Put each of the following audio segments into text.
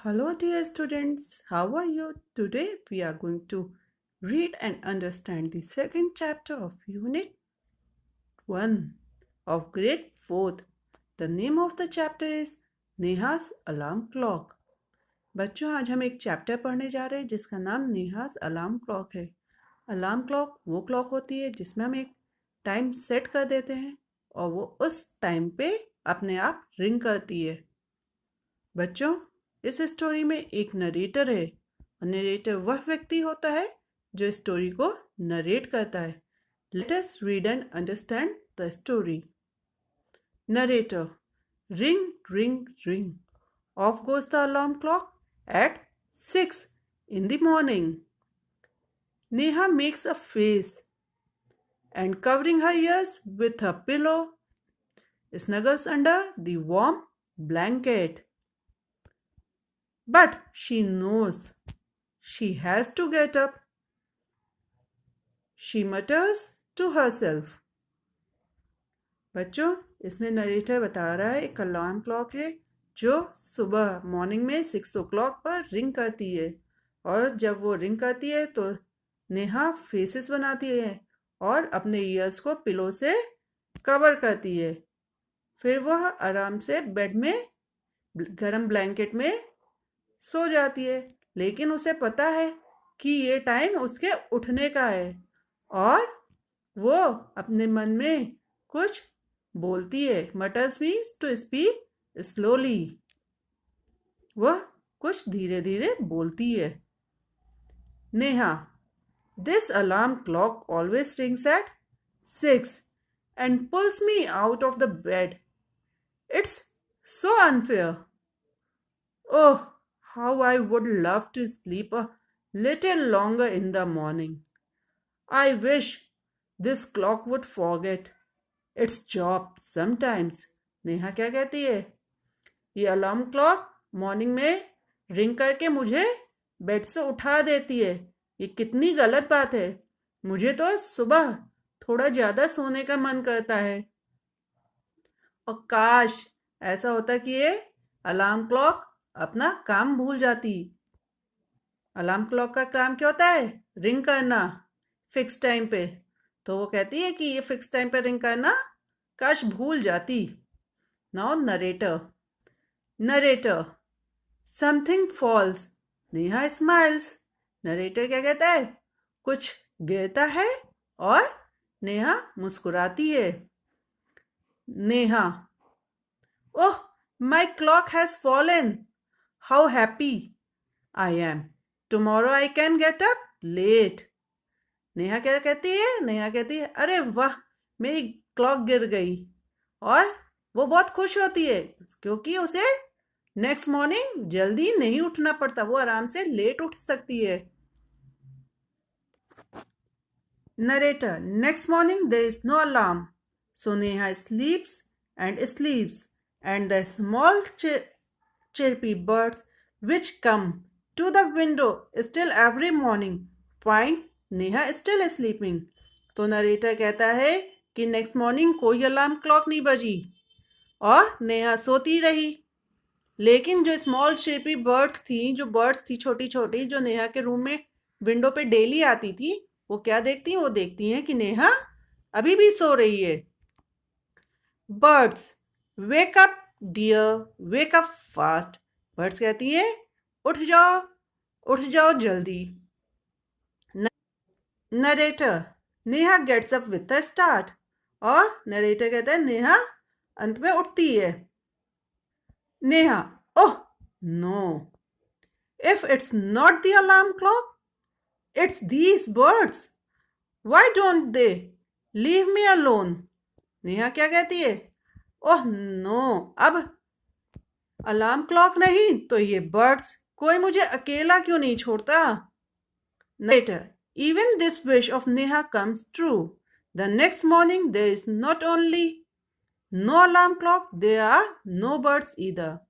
Hello, dear students. How are you? Today we are going to read and understand the second chapter of Unit 1 of Grade 4th. The name of the chapter is Neha's Alarm Clock. बच्चों आज हम एक chapter पढ़ने जा रहे हैं जिसका नाम नेहास अलार्म क्लॉक है। अलार्म क्लॉक वो क्लॉक होती है जिसमें हम एक टाइम सेट कर देते हैं और वो उस टाइम पे अपने आप रिंग करती है। बच्चों इस स्टोरी में एक नरेटर है और नरेटर वह व्यक्ति होता है जो स्टोरी को नरेट करता है। Let us read and understand the story. Narrator ring ring ring off goes the alarm clock at 6 in the morning. Neha makes a face and covering her ears with her pillow snuggles under the warm blanket. But she knows she has to get up. She mutters to herself. बच्चों इसमें narrator बता रहा है एक alarm clock है जो सुबह morning में 6 o'clock पर रिंग करती है और जब वो रिंग करती है तो नेहा फेसेस बनाती है और अपने ईयर्स को पिलो से कवर करती है। फिर वह आराम से बेड में गर्म ब्लैंकेट में सो जाती है, लेकिन उसे पता है कि ये टाइम उसके उठने का है और वो अपने मन में कुछ बोलती है। Mutters means to speak slowly. वह कुछ धीरे धीरे बोलती है। Neha, this alarm clock always rings at 6 and pulls me out of the bed. It's so unfair. Oh, how I would love to sleep a little longer in the morning. I wish this clock would forget its job sometimes. Neha क्या कहती है? ये alarm clock morning में ring करके मुझे bed से उठा देती है। ये कितनी गलत बात है। मुझे तो सुबह थोड़ा ज़्यादा सोने का मन करता है और काश ऐसा होता कि ये अलार्म क्लॉक अपना काम भूल जाती। अलार्म क्लॉक का काम क्या होता है? रिंग करना फिक्स टाइम पे। तो वो कहती है कि ये फिक्स टाइम पे रिंग करना काश भूल जाती। Now narrator. Narrator, something false. Neha smiles. Narrator क्या कहता है? कुछ गिरता है और नेहा मुस्कुराती है। Neha, oh, my clock has fallen. How happy I am. Tomorrow I can get up late. Neha क्या कहती है? नेहा कहती है अरे वाह मेरी क्लॉक गिर गई और वो बहुत खुश होती है क्योंकि उसे नेक्स्ट मॉर्निंग जल्दी नहीं उठना पड़ता, वो आराम से लेट उठ सकती है। Narrator, next morning there is no alarm so Neha sleeps and the small chirpy birds which come to the window still every morning find Neha still sleeping. तो नरेटर कहता है कि नेक्स्ट मॉर्निंग कोई अलार्म क्लॉक नहीं बजी और नेहा सोती रही, लेकिन जो स्मॉल शेपी बर्ड्स थी छोटी छोटी जो नेहा के रूम में विंडो पे डेली आती थी, वो क्या देखती हैं? वो देखती हैं कि नेहा अभी भी सो रही है। Birds, wake up dear, wake up fast. Birds कहती हैं उठ जाओ जल्दी। Narrator, Neha gets up with a start. और नरेटर कहता है नेहा अंत में उठती है। Neha, oh no, if it's not the alarm clock it's these birds, why don't they leave me alone. Neha क्या कहती है? ओह नो, अब अलार्म क्लॉक नहीं तो ये बर्ड्स, कोई मुझे अकेला क्यों नहीं छोड़ता। Later, even this wish of Neha comes true. The next morning, there is not only no alarm clock, there are no birds either.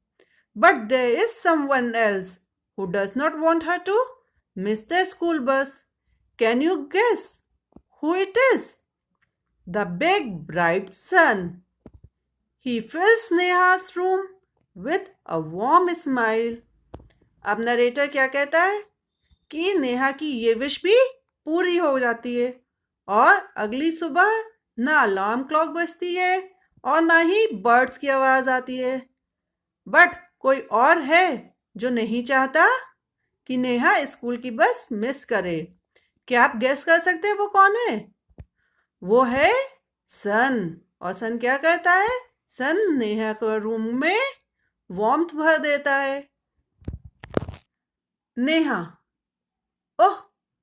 But there is someone else who does not want her to miss the school bus. Can you guess who it is? The big bright sun. He fills Neha's room with a warm smile. अब narrator क्या कहता है कि नेहा की ये wish भी पूरी हो जाती है और अगली सुबह ना अलार्म क्लॉक बजती है और ना ही बर्ड्स की आवाज आती है। बट कोई और है जो नहीं चाहता कि नेहा स्कूल की बस मिस करे। क्या आप गेस कर सकते हैं वो कौन है? वो है सन। और सन क्या करता है? सन नेहा को रूम में वार्मथ भर देता है। Neha, oh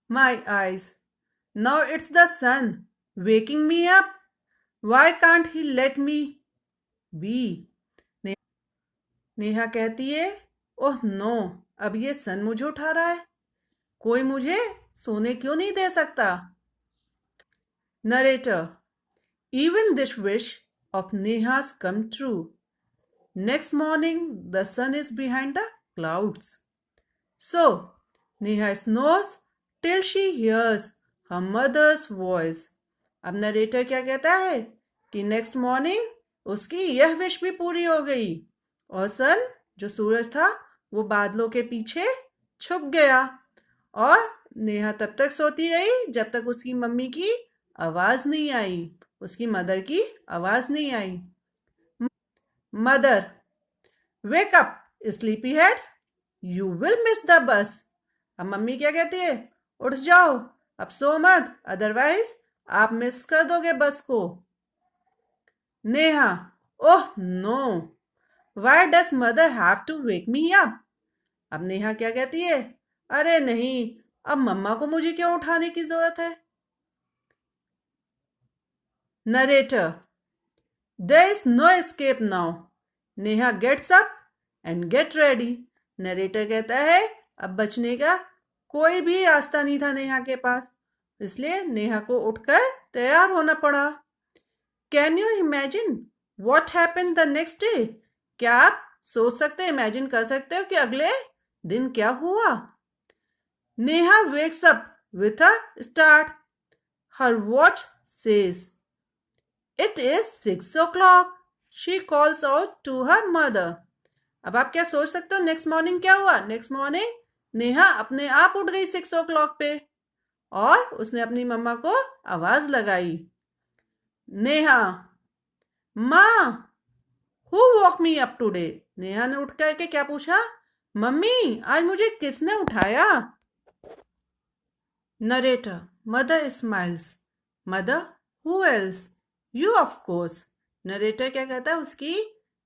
my eyes, now it's the sun waking me up. Why can't he let me be? Neha कहती है, ओह नो, अब ये सन मुझे उठा रहा है, कोई मुझे सोने क्यों नहीं दे सकता? Narrator, even this wish of Neha's come true. Next morning, the sun is behind the clouds. So, Neha snores till she hears her mother's voice. अब नरेटर क्या कहता है कि नेक्स्ट मॉर्निंग उसकी यह विश भी पूरी हो गई और सन जो सूरज था वो बादलों के पीछे छुप गया और नेहा तब तक सोती रही जब तक उसकी मम्मी की आवाज नहीं आई, उसकी मदर की आवाज नहीं आई। Mother, wake up sleepy head, you will miss the bus. अब मम्मी क्या कहती है? उठ जाओ, अब सो मत, अदरवाइज आप मिस कर दोगे बस को। Neha, oh no, why does mother have to wake me up? अब नेहा क्या कहती है? अरे नहीं, अब मम्मा को मुझे क्यों उठाने की जरूरत है? Narrator, there is no escape now, Neha gets up and get ready. Narrator कहता है अब बचने का कोई भी रास्ता नहीं था नेहा के पास, इसलिए नेहा को उठकर तैयार होना पड़ा। Can you imagine what happen the next day? क्या आप सोच सकते, इमेजिन कर सकते हो कि अगले दिन क्या हुआ? Neha wakes up with a start, her watch says it is 6 o'clock. She calls out to her mother. अब आप क्या सोच सकते हो नेक्स्ट मॉर्निंग क्या हुआ? नेक्स्ट मॉर्निंग नेहा अपने आप उठ गई 6 o'clock पे और उसने अपनी मम्मा को आवाज लगाई। नेहा, माँ, who walk me up today? Neha ने उठ करके क्या पूछा? मम्मी, आज मुझे किसने उठाया? Narrator, mother smiles, mother, who else? You of course. Narrator क्या कहता है? उसकी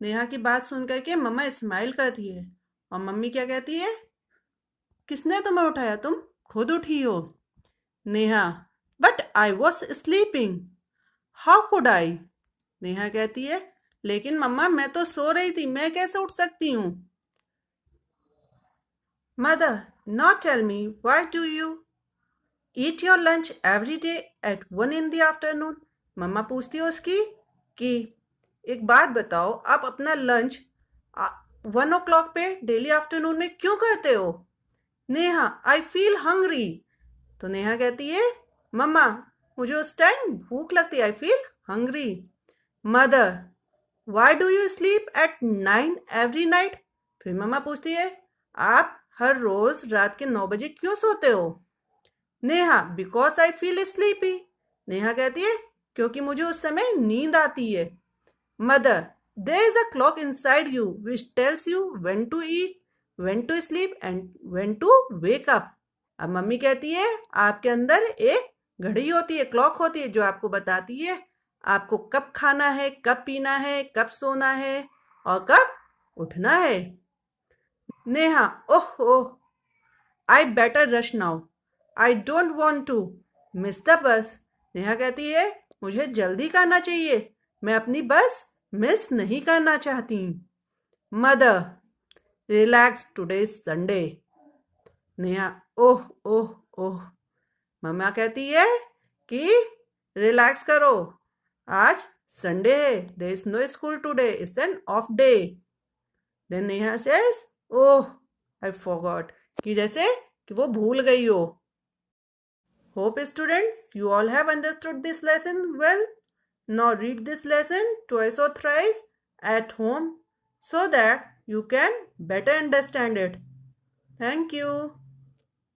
नेहा की बात सुन करके मम्मा स्माइल करती है और मम्मी क्या कहती है? किसने तुम्हें उठाया? तुम खुद उठी हो। Neha, but I was sleeping, how could I? Neha कहती है लेकिन मम्मा मैं तो सो रही थी, मैं कैसे उठ सकती हूँ? Mother, not tell me, why do you eat your lunch every day at 1 in the afternoon? मम्मा पूछती है उसकी कि एक बात बताओ, आप अपना लंच 1 o'clock पे डेली आफ्टरनून में क्यों करते हो? Neha, I feel hungry. तो नेहा कहती है मम्मा मुझे उस टाइम भूख लगती है, I feel hungry. Mother, why do you sleep at 9 every night? फिर मम्मा पूछती है आप हर रोज रात के 9 बजे क्यों सोते हो? Neha, because I feel sleepy. Neha कहती है क्योंकि मुझे उस समय नींद आती है। Mother, there is a clock inside you which tells you when to eat, when to sleep and when to wake up. अब मम्मी कहती है आपके अंदर एक घड़ी होती है, क्लॉक होती है जो आपको बताती है आपको कब खाना है, कब पीना है, कब सोना है और कब उठना है। Neha, oh oh, I better rush now, I don't want to miss the bus. Neha कहती है मुझे जल्दी करना चाहिए, मैं अपनी बस मिस नहीं करना चाहती। Mother, relax, today is Sunday. Neha, oh oh oh. Mamma कहती है कि रिलैक्स करो, आज संडे है, there is no school today, it's an off day. Then Neha says oh I forgot, कि जैसे कि वो भूल गई हो। Hope students you all have understood this lesson well. Now read this lesson twice or thrice at home so that you can better understand it. Thank you.